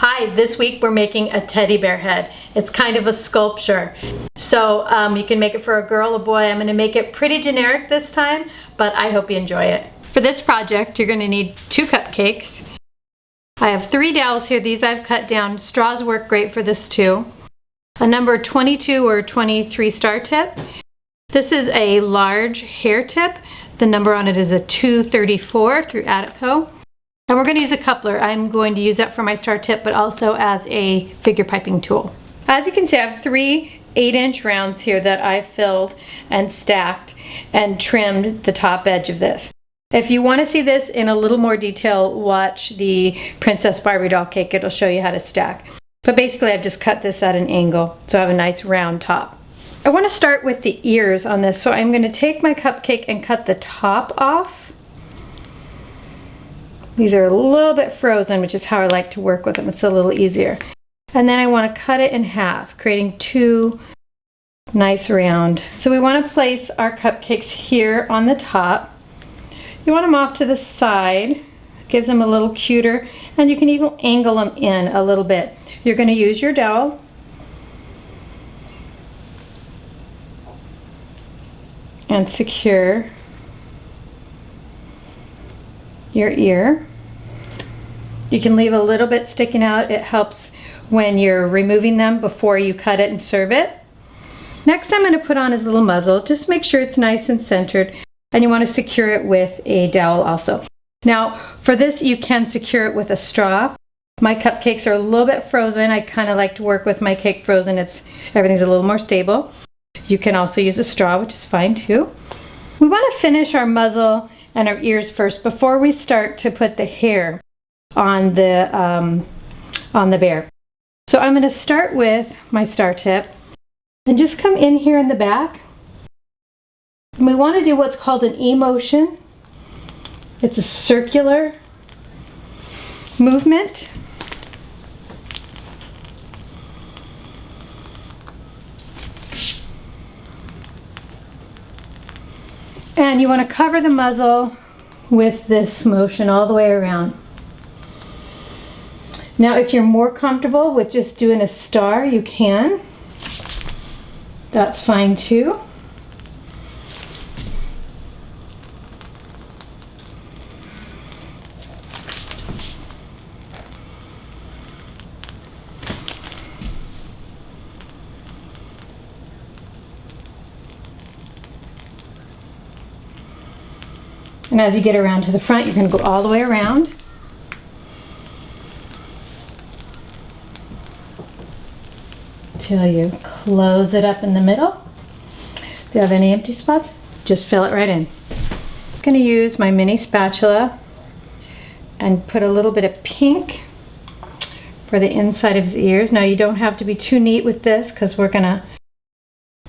Hi, this week we're making a teddy bear head. It's kind of a sculpture. So you can make it for a girl, a boy. I'm gonna make it pretty generic this time, but I hope you enjoy it. For this project, you're gonna need 2 cupcakes. I have 3 dowels here. These I've cut down. Straws work great for this too. A number 22 or 23 star tip. This is a large hair tip. The number on it is a 234 through Atco. And we're going to use a coupler. I'm going to use that for my star tip, but also as a figure piping tool. As you can see, I have 3 8-inch rounds here that I filled and stacked and trimmed the top edge of this. If you want to see this in a little more detail, watch the Princess Barbie doll cake. It'll show you how to stack. But basically, I've just cut this at an angle, so I have a nice round top. I want to start with the ears on this, so I'm going to take my cupcake and cut the top off. These are a little bit frozen, which is how I like to work with them. It's a little easier. And then I want to cut it in half, creating 2 nice round. So we want to place our cupcakes here on the top. You want them off to the side. Gives them a little cuter, and you can even angle them in a little bit. You're going to use your dowel. And secure your ear. You can leave a little bit sticking out. It helps when you're removing them before you cut it and serve it. Next, I'm going to put on his little muzzle. Just make sure it's nice and centered, and you want to secure it with a dowel also. Now, for this, you can secure it with a straw. My cupcakes are a little bit frozen. I kind of like to work with my cake frozen. Everything's a little more stable. You can also use a straw, which is fine too. We want to finish our muzzle and our ears first before we start to put the hair on the bear. So I'm going to start with my star tip and just come in here in the back. And we want to do what's called an E motion. It's a circular movement. And you want to cover the muzzle with this motion all the way around. Now, if you're more comfortable with just doing a star, you can. That's fine too. And as you get around to the front, you're going to go all the way around. Till you close it up in the middle. If you have any empty spots, just fill it right in. I'm going to use my mini spatula and put a little bit of pink for the inside of his ears. Now, you don't have to be too neat with this because we're going to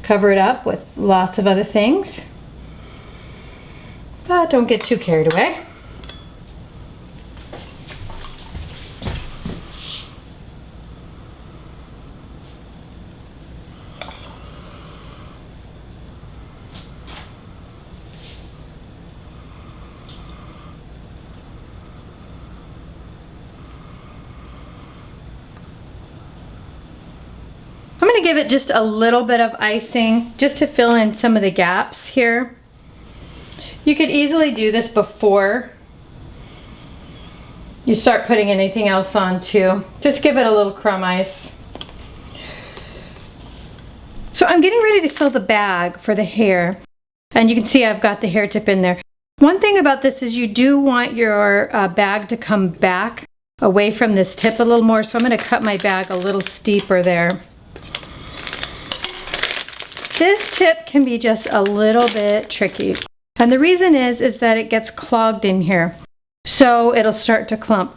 cover it up with lots of other things. But don't get too carried away. I'm going to give it just a little bit of icing just to fill in some of the gaps here. You could easily do this before you start putting anything else on too. Just give it a little crumb ice. So I'm getting ready to fill the bag for the hair. And you can see I've got the hair tip in there. One thing about this is you do want your bag to come back away from this tip a little more. So I'm going to cut my bag a little steeper there. This tip can be just a little bit tricky. And the reason is that it gets clogged in here. So it'll start to clump.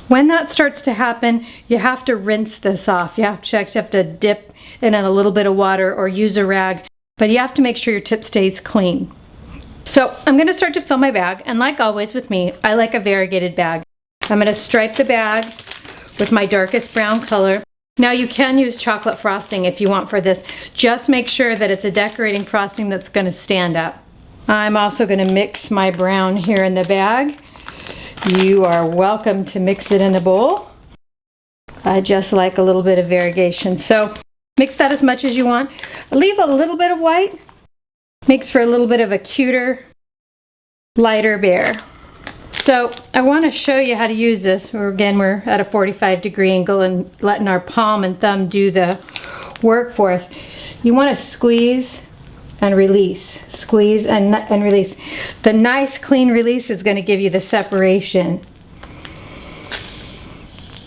When that starts to happen, you have to rinse this off. You have to dip in a little bit of water or use a rag, but you have to make sure your tip stays clean. So I'm going to start to fill my bag, and like always with me, I like a variegated bag. I'm going to stripe the bag with my darkest brown color. Now you can use chocolate frosting if you want for this. Just make sure that it's a decorating frosting that's going to stand up. I'm also going to mix my brown here in the bag. You are welcome to mix it in the bowl. I just like a little bit of variegation. So mix that as much as you want. Leave a little bit of white. Makes for a little bit of a cuter, lighter bear. So I want to show you how to use this. Again, we're at a 45-degree angle and letting our palm and thumb do the work for us. You want to squeeze and release. Squeeze and release. The nice clean release is going to give you the separation.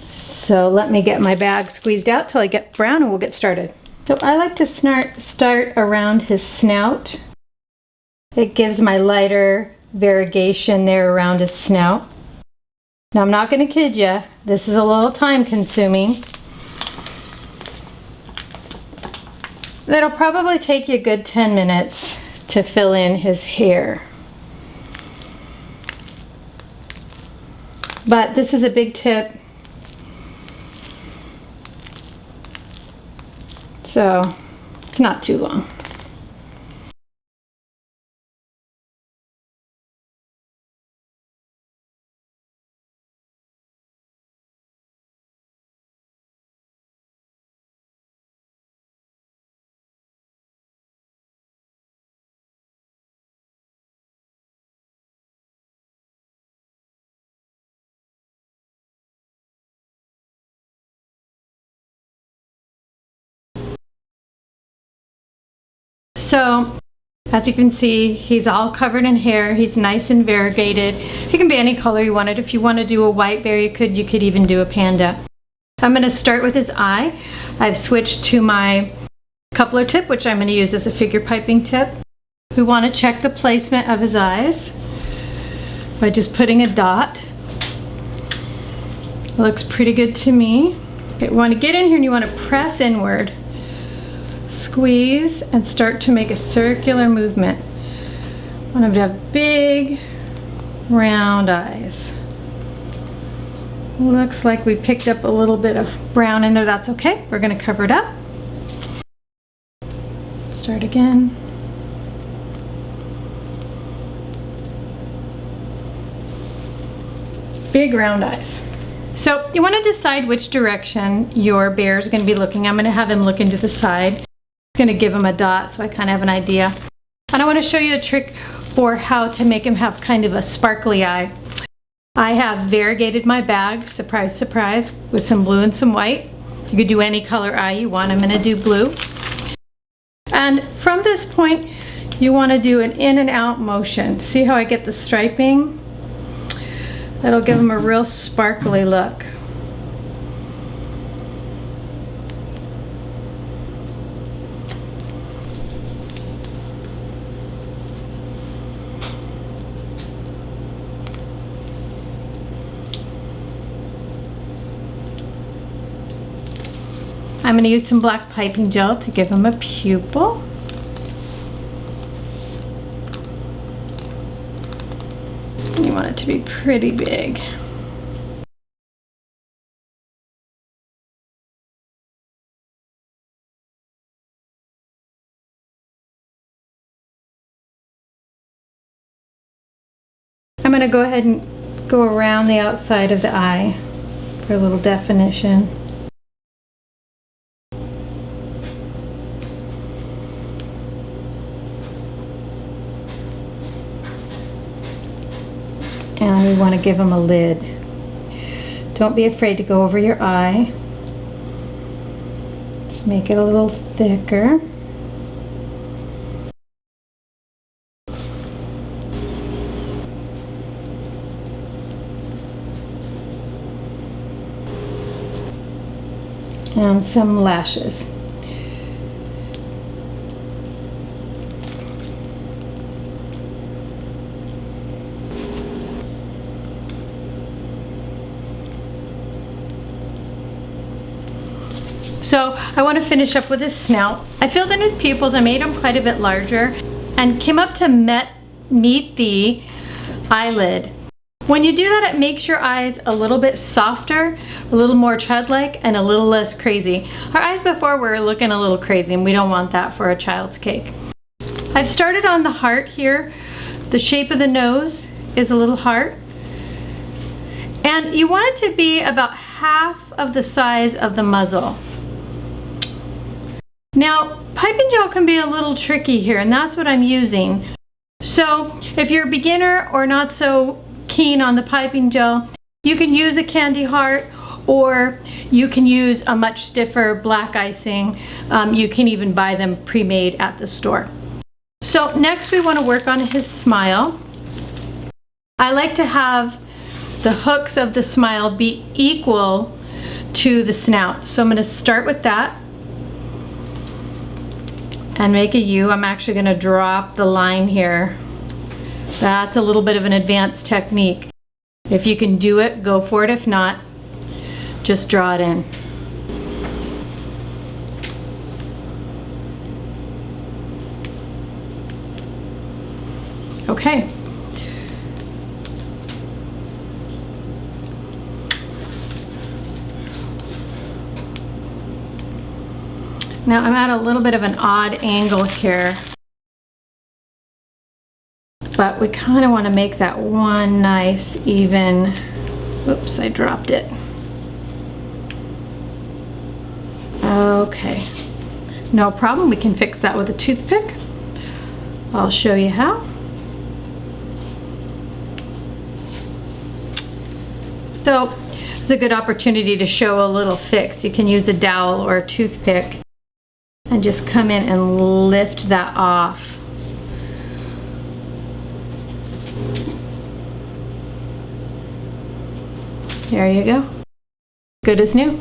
So let me get my bag squeezed out till I get brown and we'll get started. So I like to start around his snout. It gives my lighter variegation there around his snout. Now I'm not going to kid you, this is a little time consuming. It'll probably take you a good 10 minutes to fill in his hair. But this is a big tip. So it's not too long. So, as you can see, he's all covered in hair. He's nice and variegated. He can be any color you wanted. If you want to do a white bear, you could even do a panda. I'm going to start with his eye. I've switched to my coupler tip, which I'm going to use as a figure piping tip. We want to check the placement of his eyes by just putting a dot. It looks pretty good to me. Okay, you want to get in here and you want to press inward. Squeeze and start to make a circular movement. I want him to have big, round eyes. Looks like we picked up a little bit of brown in there. That's okay. We're going to cover it up. Start again. Big, round eyes. So you want to decide which direction your bear is going to be looking. I'm going to have him look into the side. Going to give him a dot so I kind of have an idea. And I want to show you a trick for how to make him have kind of a sparkly eye. I have variegated my bag, surprise, surprise, with some blue and some white. You could do any color eye you want. I'm going to do blue. And from this point, you want to do an in and out motion. See how I get the striping? That'll give him a real sparkly look. I'm going to use some black piping gel to give him a pupil. You want it to be pretty big. I'm going to go ahead and go around the outside of the eye for a little definition. And we want to give them a lid. Don't be afraid to go over your eye. Just make it a little thicker. And some lashes. So I want to finish up with his snout. I filled in his pupils. I made them quite a bit larger and came up to meet the eyelid. When you do that, it makes your eyes a little bit softer, a little more childlike, and a little less crazy. Our eyes before were looking a little crazy, and we don't want that for a child's cake. I've started on the heart here. The shape of the nose is a little heart. And And you want it to be about half of the size of the muzzle. Now, piping gel can be a little tricky here, and that's what I'm using. So if you're a beginner or not so keen on the piping gel, you can use a candy heart, or you can use a much stiffer black icing. You can even buy them pre-made at the store. So next we want to work on his smile. I like to have the hooks of the smile be equal to the snout. So I'm going to start with that and make a U. I'm actually going to drop the line here. That's a little bit of an advanced technique. If you can do it, go for it. If not, just draw it in. Okay. Now I'm at a little bit of an odd angle here, but we kind of want to make that one nice even. Oops, I dropped it. Okay, no problem. We can fix that with a toothpick. I'll show you how. So it's a good opportunity to show a little fix. You can use a dowel or a toothpick and just come in and lift that off. There you go. Good as new.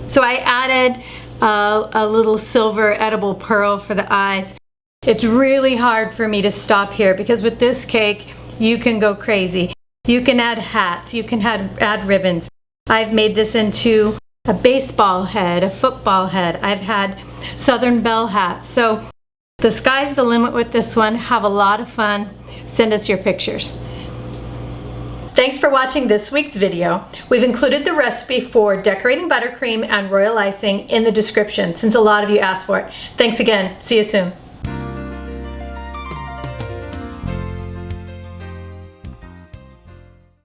So I added a little silver edible pearl for the eyes. It's really hard for me to stop here because with this cake, you can go crazy. You can add hats, you can add ribbons. I've made this into a baseball head, a football head. I've had Southern Belle hats. So the sky's the limit with this one. Have a lot of fun. Send us your pictures. Thanks for watching this week's video. We've included the recipe for decorating buttercream and royal icing in the description since a lot of you asked for it. Thanks again. See you soon.